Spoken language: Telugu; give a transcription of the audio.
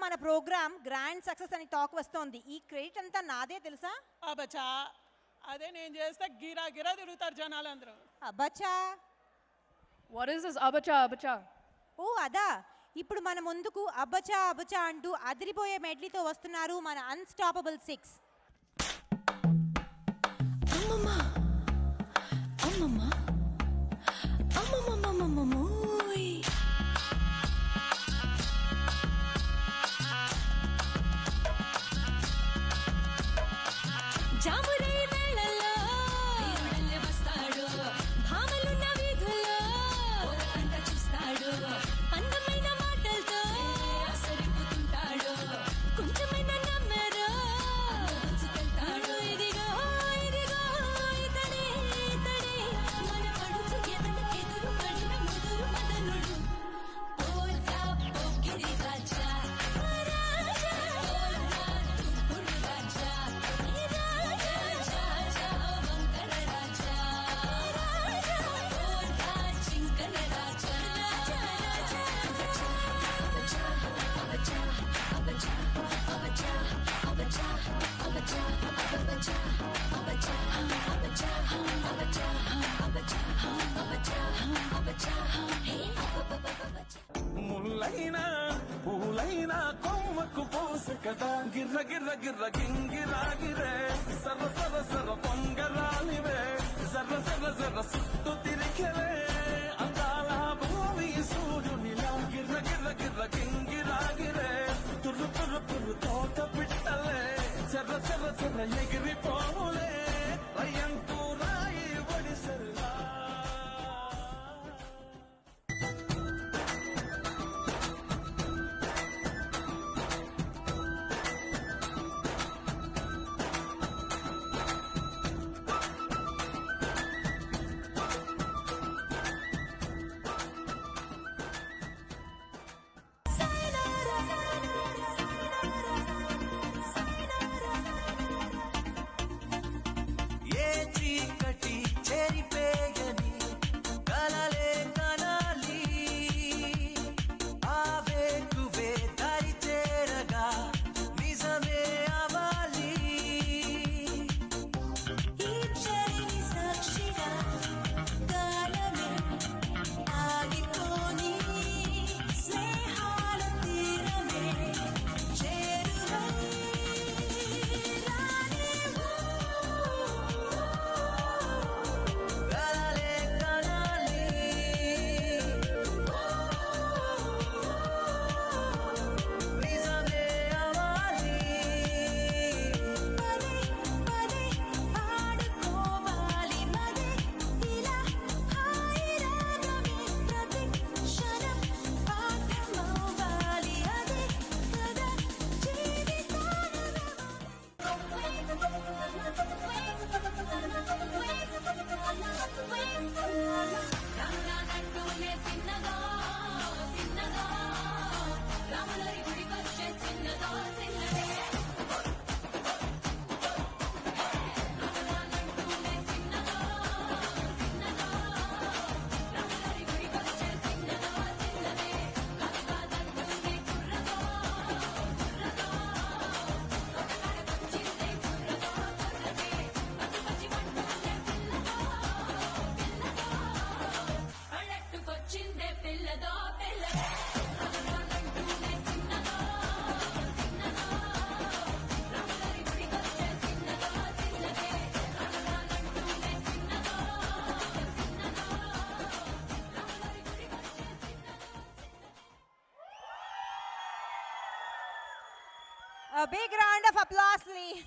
మన ప్రోగ్రామ్ గ్రాండ్ సక్సెస్ అని టాక్ వస్తోంది. ఈ క్రెడిట్ అంతా నాదే తెలుసా? అబ్బచ్చా, అదే నేను చేస్తే గిరా గిరా తిరుగుతారు జనాలందరూ. అబ్బచ్చా, వాట్ ఇస్ దిస్ అబచా అబచా? ఓ అదా. ఇప్పుడు మన ముందుకు అబ్బచా అబ్బచా అంటూ అదిరిపోయే మెడ్లీతో వస్తున్నారు మన అన్స్టాపబుల్ 6. అమ్మమ్మ అమ్మమ్మ అమ్మమ్మమ్మమ్మమ్మోయ్ జామురే వేళల్లో వీరుడల్లే వస్తాడు, భామలున్న వీధుల్లో అంత చూస్తాడు, అందమైన మాటలతో సరిపోతుంటాడు, కొంచెమైనా నమ్మరు పంచుకెళ్తాడు. ఇదిగో ఇదిగో ఇతడే ఇతడే మన పడుచు ఎదురు పడిన ముదురు మదనుడు, పోల్కా పోకిరి రాజా రాజా పోల్కా తుప్పుడు రాజా రాజా వంకర రాజా రాజా పోల్కా చింకన రాజా రాజా రాజా అబచా అబచా అబచా అబచా అబచా అబచా అబచా అబచా అబచా అబచా అబచా అబచా అబచా హే అబచా ముల్లైనా పూలైనా కొమ్మకు పోసు కదా, గిర్ర గిర్ర గిర్ర గింగిరాగిరే, సర్ర సర్ర సర్ర పొంగరాలివే, జర్ర జర్ర జర్ర సుట్టు తిరిగెవే, అందాల భూమి సూర్యునిలా, గిర్ర గిర్ర గిర్ర గింగిరాగిరే, తుర్రు తుర్రు తుర్రు తోట పిట్టలే, జర్ర జర్ర జర్ర ఎగిరిపోలే, రయ్యంటూ రాయి ఒడిసెల్లా. ఏ చీకటి చెరిపేయని కలలే కనాలి, ఆవేకువే దారి చేరగా నిజమే అవ్వాలి. ఈ చెరిని సాక్షిగా కాలమే ఆగిపోని, స్నేహాల తీరమే చేరువై రానివ్వు. కలలే కనాలి, నిజమే అవ్వాలి. పదే పదే ఆడుకోవాలి మదే ఇలా హాయి రాగమే, ప్రతి క్షణం పాఠమవ్వాలి, అదే కదా రాములానంటూనే చిన్నదో చిన్నదో, రాములరి గుడికొచ్చే చిన్నదో చిన్నదే, రాములానంటూనే చిన్నదో చిన్నదో, రాములరి గుడికొచ్చే చిన్నదో చిన్నదే, కాదంటూనే కుర్రదో కుర్రదో, ఒకనాడకొచ్చిందే కుర్రదో కుర్రదే, పచ్చి పచ్చి మంటూనే అళ్ళట్టుకొచ్చిందే పిల్లదో పిల్లదే, రాములానంటూనే చిన్నదో చిన్నదో, రాములరి గుడికొచ్చే చిన్నదో చిన్నదే, రాములానంటూనే చిన్నదో చిన్నదో, రాములరి గుడికొచ్చే చిన్నదో. A big round of applause, please.